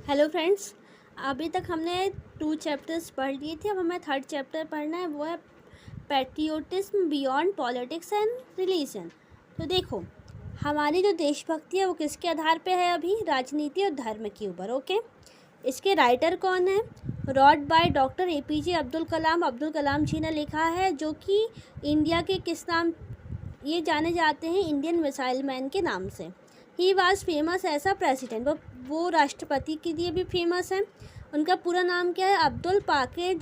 Hello friends. अभी तक हमने 2 चैप्टर्स पढ़ लिए थे। अब हमें 3rd चैप्टर पढ़ना है, वो है patriotism beyond politics and religion. तो देखो, हमारी जो देशभक्ति है वो किसके आधार पे है? अभी राजनीति और धर्म के ऊपर। ओके, इसके राइटर कौन है? Wrote by doctor APJ Abdul Kalam. Abdul Kalam ji ने लिखा है, जो कि इंडिया के किस नाम ये जाने जाते हैं? इंडियन मिसाइल मैन के नाम से। He was famous as a president. वो राष्ट्रपति के लिए भी फेमस है। उनका पूरा नाम क्या है? अब्दुल पाकिर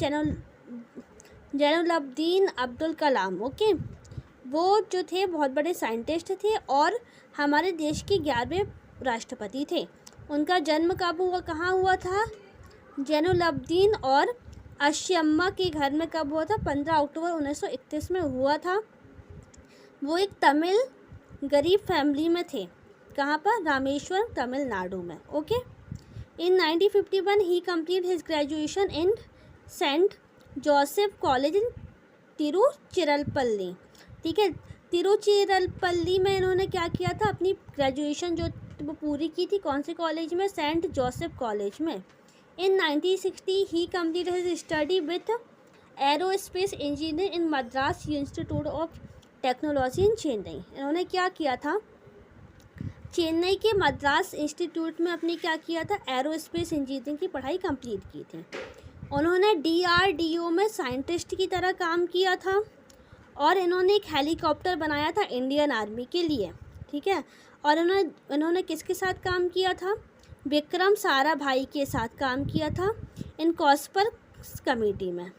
जैनुलब्दीन अब्दुल कलाम। ओके, वो जो थे बहुत बड़े साइंटिस्ट थे और हमारे देश के 11वें राष्ट्रपति थे। उनका जन्म कब हुआ, कहाँ हुआ था? जैनुलब्दीन और अश्यम्मा के घर में कब हुआ था? 15 अक्टूबर 1931 में हुआ था। वो एक तमिल गरीब फैमिली में थे। कहाँ पर? रामेश्वरम, तमिलनाडु में। Okay, in 1951 he complete his graduation in Saint Joseph college in Tiruchirappalli. ठीक है, तिरुचिरापल्ली में इन्होंने क्या किया था? अपनी ग्रेजुएशन जो वो पूरी की थी। कौन से कॉलेज में? सेंट जोसेफ कॉलेज में। In 1960 he complete his study with aerospace engineer in Madras Institute of Technology in Chennai. इन्होंने क्या किया था? चेन्नई के मद्रास इंस्टीट्यूट में अपनी क्या किया था? एरोस्पेस इंजीनियरिंग की पढ़ाई कंप्लीट की थी। उन्होंने DRDO में साइंटिस्ट की तरह काम किया था और इन्होंने एक हेलीकॉप्टर बनाया था इंडियन आर्मी के लिए। ठीक है, और इन्होंने किसके साथ काम किया था? विक्रम साराभाई के साथ काम किया था इन कॉस्पर कमेटी में।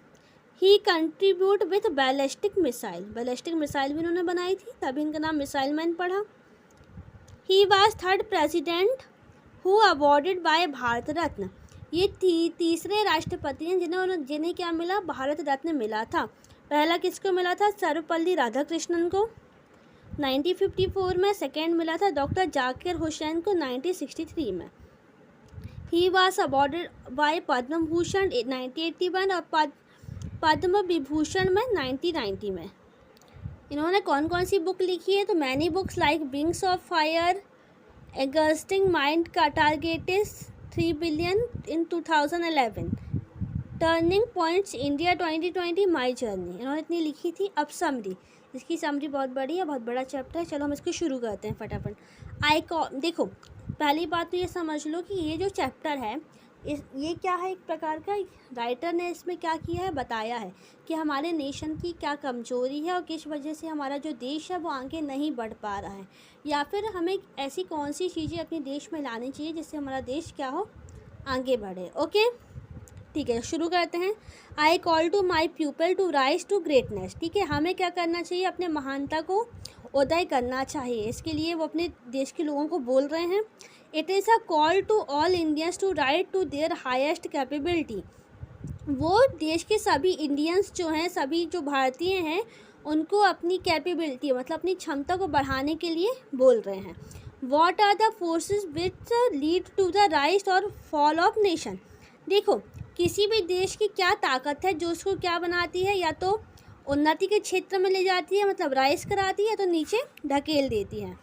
ही कंट्रीब्यूट विथ बैलिस्टिक मिसाइल भी इन्होंने बनाई थी, तभी इनका नाम मिसाइल मैन पड़ा। He was 3rd president who awarded by Bharat Ratna. ये तीसरे राष्ट्रपति हैं जिन्हें क्या मिला? भारत रत्न मिला था। पहला किसको मिला था? सर्वपल्ली राधाकृष्णन को 1954 में। सेकेंड मिला था डॉक्टर जाकिर हुसैन को 1963 में। He was awarded bye Padma Bhushan 1981 और पद्म विभूषण में 1990 में। इन्होंने कौन कौन सी बुक लिखी है? तो many books like wings of fire, igniting mind का target is 3 billion in 2011, turning points India 2020, my journey. इन्होंने इतनी लिखी थी। अब समरी, इसकी समरी बहुत बड़ी है, बहुत बड़ा चैप्टर है। चलो हम इसको शुरू करते हैं फटाफट। देखो, पहली बात तो ये समझ लो कि ये जो चैप्टर है ये क्या है? एक प्रकार का राइटर ने इसमें क्या किया है? बताया है कि हमारे नेशन की क्या कमजोरी है और किस वजह से हमारा जो देश है वो आगे नहीं बढ़ पा रहा है, या फिर हमें ऐसी कौन सी चीज़ें अपने देश में लानी चाहिए जिससे हमारा देश क्या हो? आगे बढ़े। ओके, ठीक है, शुरू करते हैं। I call to my people to rise to greatness. ठीक है, हमें क्या करना चाहिए? अपने महानता को उदय करना चाहिए। इसके लिए वो अपने देश के लोगों को बोल रहे हैं। It is a call to all Indians to right to their highest capability. वो देश के सभी इंडियंस जो हैं, सभी जो भारतीय हैं, उनको अपनी कैपेबिलिटी मतलब अपनी क्षमता को बढ़ाने के लिए बोल रहे हैं। What are the forces which lead to the rise और फॉल ऑफ नेशन। देखो, किसी भी देश की क्या ताकत है जो उसको क्या बनाती है? या तो उन्नति के क्षेत्र में ले जाती है, मतलब राइज कराती है, तो नीचे ढकेल देती है।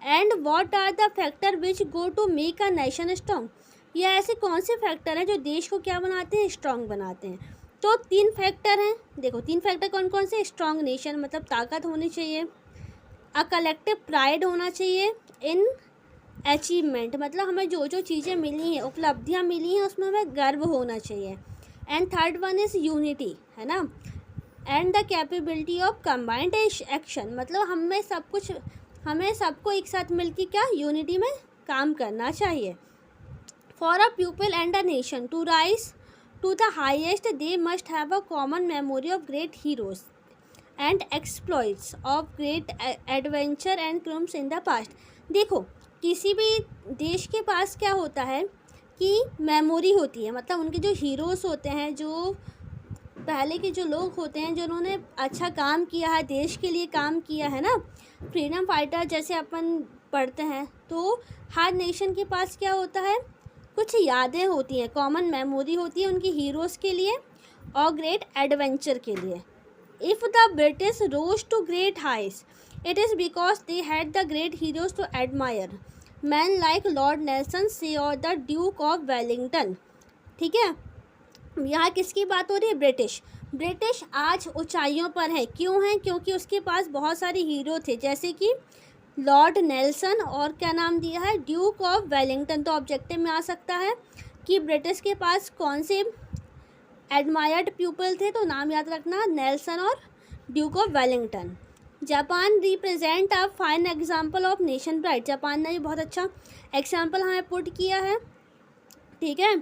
And what are the factor which go to make a nation strong. ये ऐसे कौन से फैक्टर हैं जो देश को क्या बनाते हैं? स्ट्रॉन्ग बनाते हैं। तो 3 फैक्टर हैं। देखो, 3 फैक्टर कौन कौन से? स्ट्रॉन्ग नेशन मतलब ताकत होनी चाहिए, अ कलेक्टिव प्राइड होना चाहिए, इन अचीवमेंट मतलब हमें जो जो चीज़ें मिली हैं, उपलब्धियाँ मिली हैं, उसमें हमें गर्व होना चाहिए। And 3rd one is unity, है ना। And the capability of combined action मतलब हमें सबको एक साथ मिलकर क्या? यूनिटी में काम करना चाहिए। For a people and a nation to rise to the highest they must have a common memory of great heroes and exploits of great adventure and crimes in the past. देखो, किसी भी देश के पास क्या होता है कि मेमोरी होती है, मतलब उनके जो हीरोज़ होते हैं, जो पहले के जो लोग होते हैं, जो उन्होंने अच्छा काम किया है, देश के लिए काम किया है ना, फ्रीडम फाइटर जैसे अपन पढ़ते हैं, तो हर नेशन के पास क्या होता है? कुछ यादें होती हैं, कॉमन मेमोरी होती है उनके हीरोज़ के लिए और ग्रेट एडवेंचर के लिए। If the British rose to great heights, it is because they had the great heroes to admire. Man like Lord Nelson सी और द ड्यूक ऑफ वेलिंगटन। ठीक है, यहाँ किसकी बात हो रही है? ब्रिटिश। ब्रिटिश आज ऊंचाइयों पर है, क्यों है? क्योंकि उसके पास बहुत सारे हीरो थे, जैसे कि लॉर्ड नेल्सन और क्या नाम दिया है? Duke of Wellington. तो ऑब्जेक्टिव में आ सकता है कि ब्रिटिश के पास कौन से एडमायर्ड पीपल थे, तो नाम याद रखना, नेल्सन और Duke of Wellington. Japan represent a fine example of nation pride. Japan ने भी बहुत अच्छा एग्जाम्पल हमें पुट किया है। ठीक है,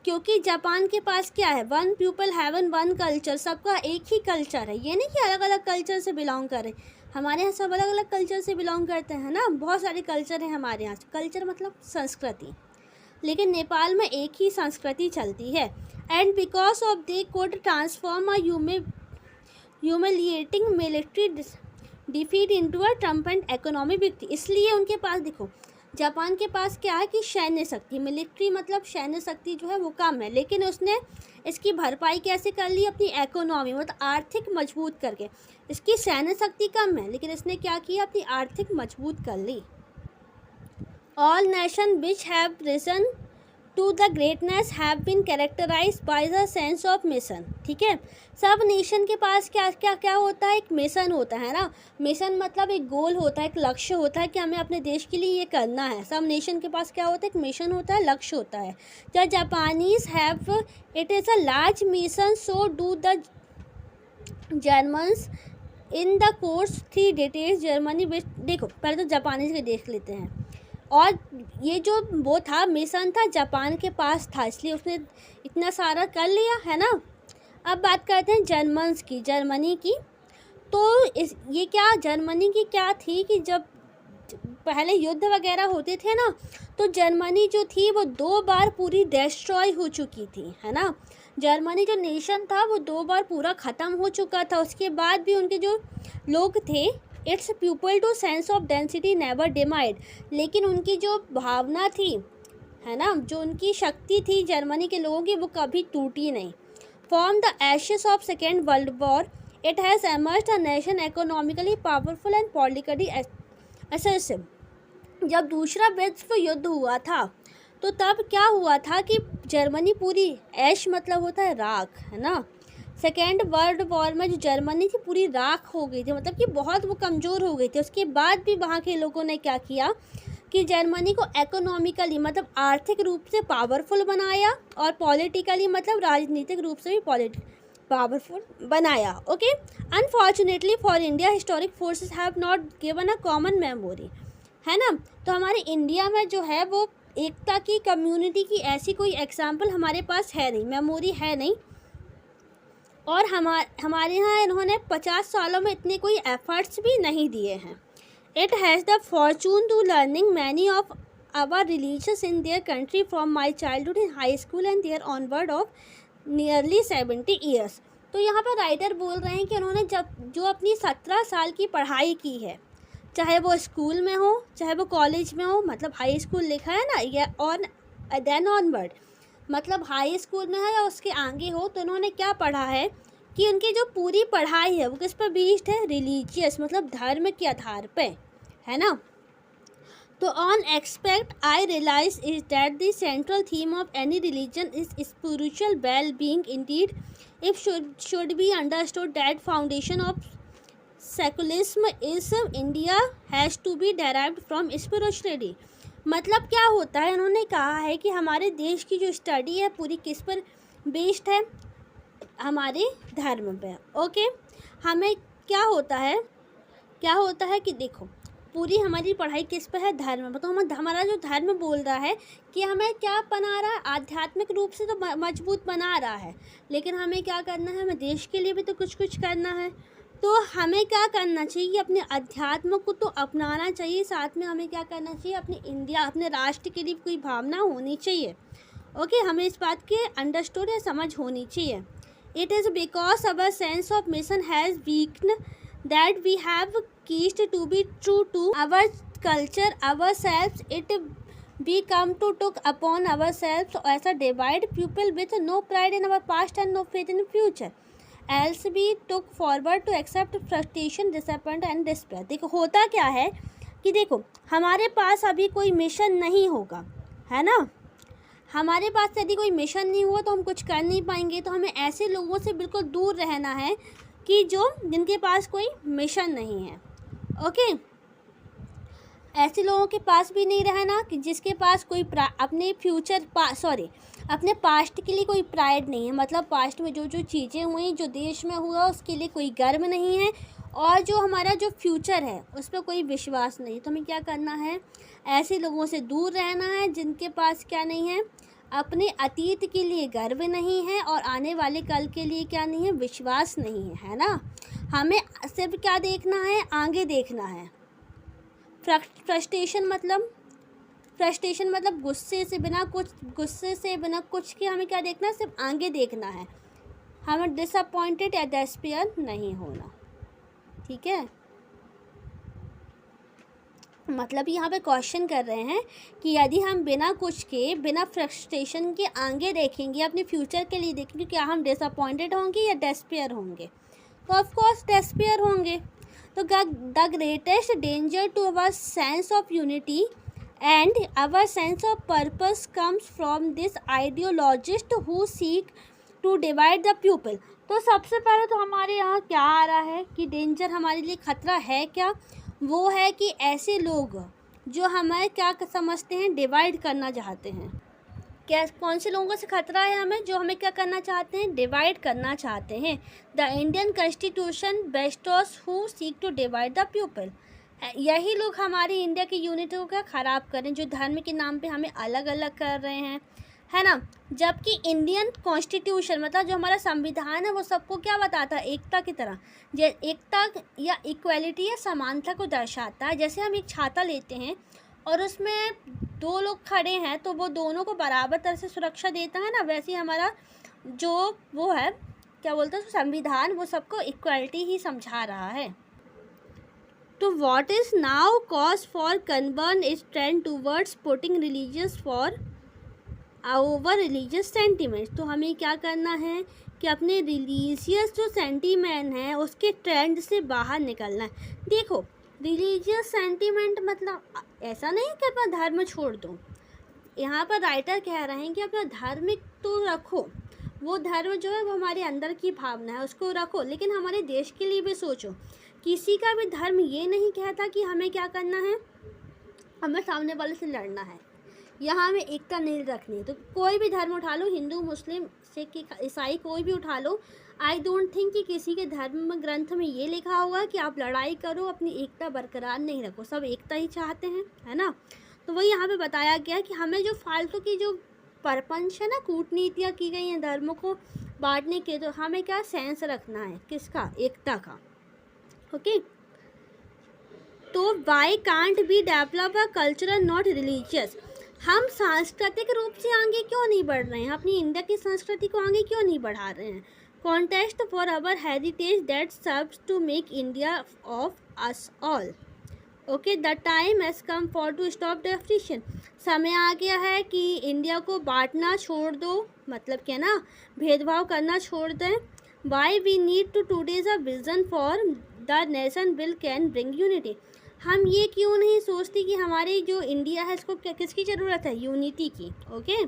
क्योंकि जापान के पास क्या है? One people having one culture, सबका एक ही कल्चर है। ये नहीं कि अलग अलग कल्चर से बिलोंग करें, हमारे यहाँ सब अलग अलग कल्चर से बिलोंग करते हैं ना, बहुत सारे कल्चर हैं हमारे यहाँ। कल्चर मतलब संस्कृति, लेकिन नेपाल में एक ही संस्कृति चलती है। And because of they could transform a humiliating military defeat into a triumphant economic victory. इसलिए उनके पास देखो, जापान के पास क्या है कि सैन्य शक्ति, मिलिट्री मतलब सैन्य शक्ति जो है वो कम है, लेकिन उसने इसकी भरपाई कैसे कर ली? अपनी इकोनॉमी मतलब आर्थिक मजबूत करके। इसकी सैन्य शक्ति कम है, लेकिन इसने क्या किया? अपनी आर्थिक मजबूत कर ली। All nation which have risen to the greatness have been characterized by the sense of mission. ठीक है, सब नेशन के पास क्या क्या क्या होता है? एक मिशन होता है ना। मिशन मतलब एक गोल होता है, एक लक्ष्य होता है कि हमें अपने देश के लिए ये करना है। सब नेशन के पास क्या होता है? एक मिशन होता है, लक्ष्य होता है। The Japanese have it is a large mission, so do the Germans in the course 3 details Germany which. देखो पहले तो जापानीज के देख लेते हैं। और ये जो वो था मिशन था जापान के पास था, इसलिए उसने इतना सारा कर लिया है ना। अब बात करते हैं जर्मन्स की, जर्मनी की। तो ये क्या जर्मनी की क्या थी कि जब पहले युद्ध वगैरह होते थे ना, तो जर्मनी जो थी वो 2 बार पूरी डिस्ट्रॉय हो चुकी थी, है ना। जर्मनी जो नेशन था वो 2 बार पूरा ख़त्म हो चुका था। उसके बाद भी उनके जो लोग थे, it's people to sense of density never dimmed, लेकिन उनकी जो भावना थी, है ना, जो उनकी शक्ति थी जर्मनी के लोगों की, वो कभी टूटी नहीं। From the ashes of second world war it has emerged a nation economically powerful and politically assertive. जब दूसरा विश्व युद्ध हुआ था तो तब क्या हुआ था कि जर्मनी पूरी, ऐश मतलब होता है राख, है ना। सेकेंड वर्ल्ड वॉर में जो जर्मनी थी पूरी राख हो गई थी, मतलब कि बहुत वो कमज़ोर हो गई थी। उसके बाद भी वहाँ के लोगों ने क्या किया कि जर्मनी को इकोनॉमिकली मतलब आर्थिक रूप से पावरफुल बनाया, और पॉलिटिकली मतलब राजनीतिक रूप से भी पावरफुल बनाया। Okay, unfortunately for India historic forces have not given a common memory, है ना। तो हमारे इंडिया में जो है वो एकता की, कम्युनिटी की ऐसी कोई एग्जाम्पल हमारे पास है नहीं, मेमोरी है नहीं। और हमारे यहाँ इन्होंने 50 सालों में इतने कोई एफर्ट्स भी नहीं दिए हैं। It has the fortune to learning many of our religious in their country from my childhood in high school and there onward of nearly 70 years. तो यहाँ पर राइटर बोल रहे हैं कि उन्होंने जो अपनी 17 साल की पढ़ाई की है, चाहे वो स्कूल में हो चाहे वो कॉलेज में हो, मतलब हाई स्कूल लिखा है ना, या ऑन देन ऑनवर्ड, मतलब हाई स्कूल में है या उसके आगे हो, तो उन्होंने क्या पढ़ा है कि उनकी जो पूरी पढ़ाई है वो किस पर बेस्ड है? रिलीजियस मतलब धर्म के आधार पे, है ना। तो on expect I realise is that the central theme of any religion is spiritual well being indeed if should be understood that foundation of secularism is India has to be derived from spirituality. मतलब क्या होता है, उन्होंने कहा है कि हमारे देश की जो स्टडी है पूरी किस पर बेस्ड है? हमारे धर्म पे। ओके, हमें क्या होता है कि देखो पूरी हमारी पढ़ाई किस पर है? धर्म पर। तो हमारा जो धर्म बोल रहा है कि हमें क्या बना रहा है? आध्यात्मिक रूप से तो मजबूत बना रहा है, लेकिन हमें क्या करना है? हमें देश के लिए भी तो कुछ करना है। तो हमें क्या करना चाहिए? अपने अध्यात्म को तो अपनाना चाहिए, साथ में हमें क्या करना चाहिए? अपने इंडिया, अपने राष्ट्र के लिए कोई भावना होनी चाहिए। ओके, हमें इस बात की अंडरस्टूड या समझ होनी चाहिए। It is because our sense of mission has weakened that we have ceased to be true to our culture, ourselves. We come to took upon ourselves as a divide people with no pride in our past and no faith in future. Else we took forward to accept frustration, disappointment and despair. देखो होता क्या है, कि देखो हमारे पास अभी कोई mission नहीं होगा, है ना, हमारे पास यदि कोई मिशन नहीं हुआ तो हम कुछ कर नहीं पाएंगे। तो हमें ऐसे लोगों से बिल्कुल दूर रहना है कि जिनके पास कोई मिशन नहीं है। ओके, ऐसे लोगों के पास भी नहीं रहना कि जिसके पास कोई अपने अपने पास्ट के लिए कोई प्राइड नहीं है, मतलब पास्ट में जो जो चीज़ें हुई, जो देश में हुआ, उसके लिए कोई गर्व नहीं है, और जो हमारा जो फ्यूचर है उस पर कोई विश्वास नहीं। तो हमें क्या करना है, ऐसे लोगों से दूर रहना है जिनके पास क्या नहीं है, अपने अतीत के लिए गर्व नहीं है और आने वाले कल के लिए क्या नहीं है, विश्वास नहीं है, है ना। हमें सिर्फ क्या देखना है, आगे देखना है। फ्रस्ट्रेशन मतलब गुस्से से बिना कुछ के हमें क्या देखना है, सिर्फ आगे देखना है। हमें डिसअपॉइंटेड या डेस्पेयर नहीं होना, ठीक है। मतलब यहाँ पे क्वेश्चन कर रहे हैं कि यदि हम बिना फ्रस्ट्रेशन के आगे देखेंगे, अपने फ्यूचर के लिए देखेंगे, क्या हम डिसअपॉइंटेड होंगे या डेस्पेयर होंगे? तो ऑफ कोर्स डेस्पेयर होंगे। तो the greatest danger to our sense of unity and our sense of purpose comes from this ideologist who seek to divide the people. तो सबसे पहले तो हमारे यहाँ क्या आ रहा है कि डेंजर हमारे लिए खतरा है क्या, वो है कि ऐसे लोग जो हमें क्या समझते हैं, डिवाइड करना चाहते हैं। क्या कौन से लोगों से खतरा है हमें, जो हमें क्या करना चाहते हैं, डिवाइड करना चाहते हैं। The Indian constitution bestows who seek to divide the people. यही लोग हमारी इंडिया की यूनिटी को क्या ख़राब करें, जो धर्म के नाम पे हमें अलग अलग कर रहे हैं, है ना। जबकि इंडियन कॉन्स्टिट्यूशन मतलब जो हमारा संविधान है वो सबको क्या बताता है, एकता की तरह, एकता या इक्वलिटी या समानता को दर्शाता है। जैसे हम एक छाता लेते हैं और उसमें दो लोग खड़े हैं तो वो दोनों को बराबर तरह से सुरक्षा देता है ना, वैसे ही हमारा जो वो है क्या बोलते हैं संविधान, वो सबको इक्वलिटी ही समझा रहा है। तो what is now cause for concern is trend towards putting religious for over religious sentiments. तो हमें क्या करना है कि अपने रिलीजियस जो सेंटीमेंट है उसके ट्रेंड से बाहर निकलना है। देखो रिलीजियस सेंटीमेंट मतलब ऐसा नहीं कि अपना धर्म छोड़ दो। यहाँ पर राइटर कह रहे हैं कि अपना धार्मिक तो रखो, वो धर्म जो है वो हमारे अंदर की भावना है, उसको रखो, लेकिन हमारे देश के लिए भी सोचो। किसी का भी धर्म ये नहीं कहता कि हमें क्या करना है, हमें सामने वाले से लड़ना है या हमें एकता नहीं रखनी है। तो कोई भी धर्म उठा लो, हिंदू मुस्लिम सिख ईसाई कोई भी उठा लो, आई डोंट थिंक कि किसी के धर्म ग्रंथ में ये लिखा होगा कि आप लड़ाई करो, अपनी एकता बरकरार नहीं रखो। सब एकता ही चाहते हैं, है ना। तो वही यहाँ पे बताया गया कि हमें जो फालतू की जो परपंच है ना, कूटनीतियाँ की गई हैं धर्मों को बांटने के, तो हमें क्या सेंस रखना है, किसका, एकता का। ओके, तो why can't be develop a cultural not religious. हम सांस्कृतिक रूप से आगे क्यों नहीं बढ़ रहे हैं, अपनी इंडिया की संस्कृति को आगे क्यों नहीं बढ़ा रहे हैं। Contest for our heritage that serves to make India of us all. Okay, the time has come for to stop differentiation. समय आ गया है कि इंडिया को बांटना छोड़ दो, मतलब क्या ना, भेदभाव करना छोड़ दें। Why we need to today's a vision for the nation will can bring unity. हम ये क्यों नहीं सोचते कि हमारी जो इंडिया है इसको किसकी ज़रूरत है, यूनिटी की। ओके,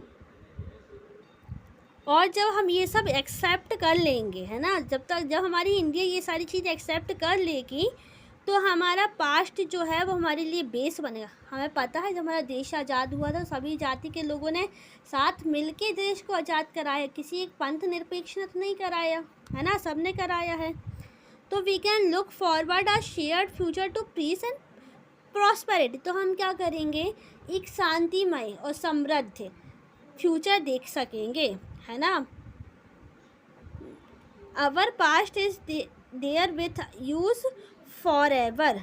और जब हम ये सब एक्सेप्ट कर लेंगे, है ना, जब हमारी इंडिया ये सारी चीज़ एक्सेप्ट कर लेगी तो हमारा पास्ट जो है वो हमारे लिए बेस बनेगा। हमें पता है जब हमारा देश आज़ाद हुआ था सभी जाति के लोगों ने साथ मिलके देश को आज़ाद कराया, किसी एक पंथ निरपेक्ष ने तो नहीं कराया, है ना, सबने कराया है। तो we can look forward a shared future to peace and prosperity. तो हम क्या करेंगे, एक शांतिमय और समृद्ध फ्यूचर देख सकेंगे, है ना। Our past is there with us for ever.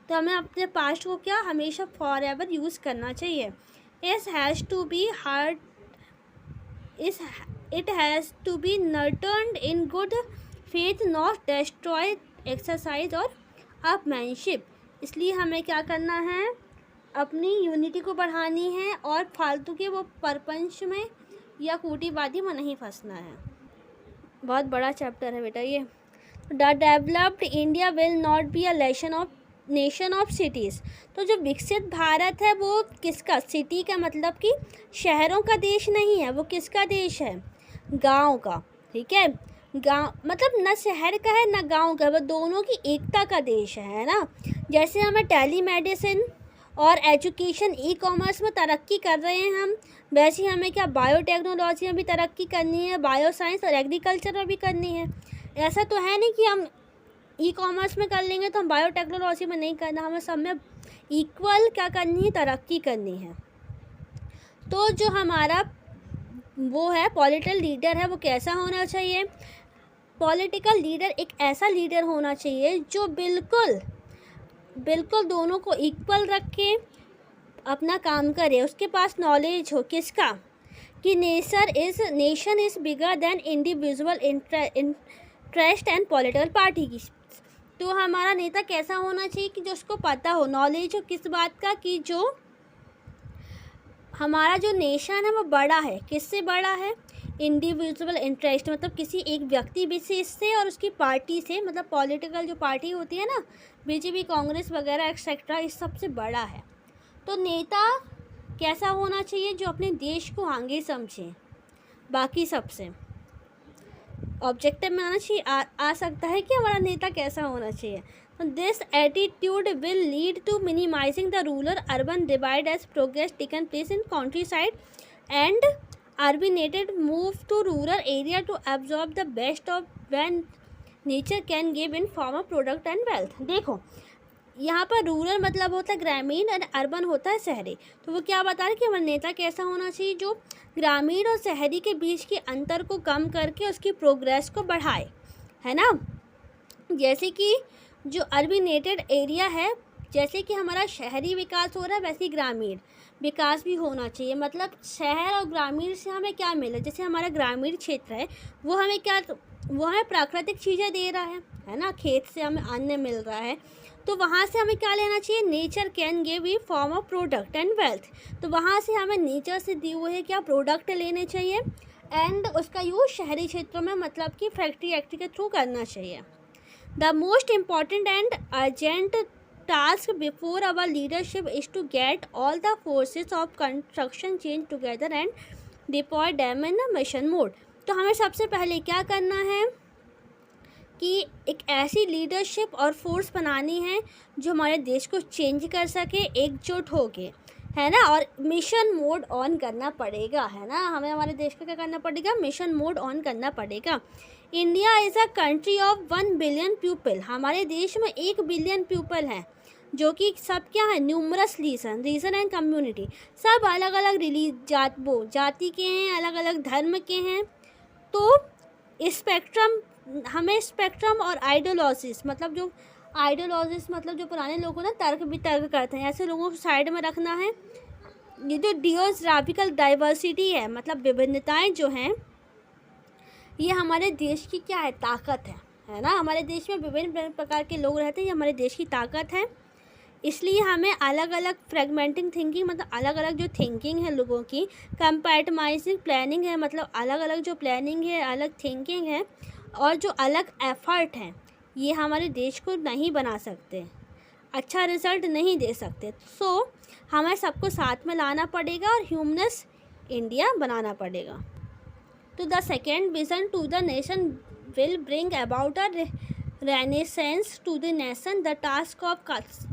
तो हमें अपने पास्ट को क्या हमेशा फॉर एवर यूज़ करना चाहिए। It has to be nurtured in good faith, not destroy exercise और अपमैनशिप। इसलिए हमें क्या करना है, अपनी यूनिटी को बढ़ानी है और फालतू के वो परपंच में या कूटीवादी में नहीं फंसना है। बहुत बड़ा चैप्टर है बेटा ये। The developed India will not be a lesson of nation of cities. तो जो विकसित भारत है वो किसका, सिटी का मतलब कि शहरों का देश नहीं है, वो किसका देश है, गांव का। ठीक है, गांव मतलब न शहर का है न गांव का, वो दोनों की एकता का देश है ना। जैसे हमें टेली मेडिसिन और एजुकेशन, ई कॉमर्स में तरक्की कर रहे हैं हम, वैसे ही हमें क्या बायोटेक्नोलॉजी में भी तरक्की करनी है, बायो साइंस और एग्रीकल्चर में भी करनी है। ऐसा तो है नहीं कि हम ई कॉमर्स में कर लेंगे तो हम बायोटेक्नोलॉजी में नहीं करना, हमें सब में इक्वल क्या करनी है, तरक्की करनी है। तो जो हमारा वो है पॉलिटिकल लीडर है वो कैसा होना चाहिए, पॉलिटिकल लीडर एक ऐसा लीडर होना चाहिए जो बिल्कुल बिल्कुल दोनों को इक्वल रखे, अपना काम करे, उसके पास नॉलेज हो किसका, कि nation is bigger than individual interest and political party की। तो हमारा नेता कैसा होना चाहिए कि जो उसको पता हो, नॉलेज हो किस बात का, कि जो हमारा जो नेशन है वो बड़ा है, किससे बड़ा है, इंडिविजुअल इंटरेस्ट मतलब किसी एक व्यक्ति विशेष से और उसकी पार्टी से, मतलब पॉलिटिकल जो पार्टी होती है ना, बीजेपी, कांग्रेस वगैरह एक्सेट्रा, इस सबसे बड़ा है। तो नेता कैसा होना चाहिए, जो अपने देश को आगे समझे, बाकी सबसे ऑब्जेक्टिव में आना चाहिए, आ सकता है कि हमारा नेता कैसा होना चाहिए। This attitude will lead to minimizing the rural urban divide as progress taken place in country side and urbanites move to rural area to absorb the best of when nature can give in form of product and wealth. देखो यहाँ पर rural मतलब होता है ग्रामीण और urban होता है शहरी। तो वो क्या बता रहे कि हमारा नेता कैसा होना चाहिए, जो ग्रामीण और शहरी के बीच के अंतर को कम करके उसकी प्रोग्रेस को बढ़ाए, है ना। जैसे कि जो अर्बनेटेड एरिया है, जैसे कि हमारा शहरी विकास हो रहा है वैसे ही ग्रामीण विकास भी होना चाहिए। मतलब शहर और ग्रामीण से हमें क्या मिला, जैसे हमारा ग्रामीण क्षेत्र है वो हमें क्या, वो हमें प्राकृतिक चीज़ें दे रहा है ना, खेत से हमें अन्न मिल रहा है, तो वहाँ से हमें क्या लेना चाहिए, nature can give E form of product and wealth. तो वहाँ से हमें नेचर से दिए हुए क्या प्रोडक्ट लेने चाहिए, एंड उसका यूज़ शहरी क्षेत्रों में मतलब कि फैक्ट्री एक्ट्री के थ्रू करना चाहिए। The most important and urgent task before our leadership is to get all the forces of construction change together and deploy them in a mission mode। तो हमें सबसे पहले क्या करना है कि एक ऐसी लीडरशिप और फोर्स बनानी है जो हमारे देश को चेंज कर सके एकजुट होके, है ना, और मिशन मोड ऑन करना पड़ेगा, है ना। हमें हमारे देश का क्या करना पड़ेगा, मिशन मोड ऑन करना पड़ेगा। India is a country of 1 billion people. हमारे देश में 1 बिलियन पीपल हैं, जो कि सब क्या है, न्यूमरस रीजन एंड कम्युनिटी, सब अलग अलग जाति के हैं, अलग अलग धर्म के हैं। तो हमें स्पेक्ट्रम और आइडियोलॉजीज मतलब जो पुराने लोगों ना तर्क करते हैं, ऐसे लोगों को साइड में रखना है। ये जो जियोग्राफिकल डाइवर्सिटी है, मतलब विभिन्नताएं जो हैं, ये हमारे देश की क्या है, ताकत है ना। हमारे देश में विभिन्न प्रकार के लोग रहते हैं, ये हमारे देश की ताकत है। इसलिए हमें अलग अलग फ्रेगमेंटिंग थिंकिंग मतलब अलग अलग जो थिंकिंग है लोगों की, कंपार्टमेंटाइजिंग प्लानिंग है मतलब अलग अलग जो प्लानिंग है, अलग थिंकिंग है, और जो अलग एफर्ट हैं, ये हमारे देश को नहीं बना सकते, अच्छा रिजल्ट नहीं दे सकते। सो हमें सबको साथ में लाना पड़ेगा और ह्यूमनस इंडिया बनाना पड़ेगा। तो the second vision to the nation will bring about a renaissance to the nation. The task of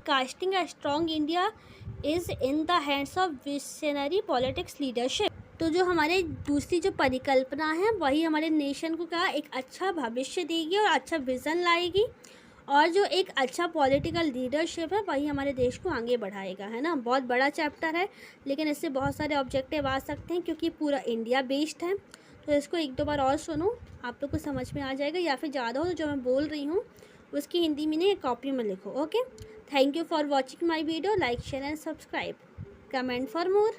casting a strong India is in the hands of visionary politics leadership। तो जो हमारे दूसरी जो परिकल्पना है वही हमारे नेशन को क्या एक अच्छा भविष्य देगी और अच्छा विज़न लाएगी, और जो एक अच्छा पॉलिटिकल लीडरशिप है वही हमारे देश को आगे बढ़ाएगा, है ना। बहुत बड़ा चैप्टर है, लेकिन इससे बहुत सारे ऑब्जेक्टिव आ सकते हैं क्योंकि पूरा इंडिया बेस्ड है। तो इसको 1-2 बार और सुनो, आप लोग को समझ में आ जाएगा, या फिर ज़्यादा हो तो जो मैं बोल रही हूँ उसकी हिंदी मीनिंग एक कॉपी में लिखो। Okay, thank you for watching my video. Like, share and subscribe, comment for more.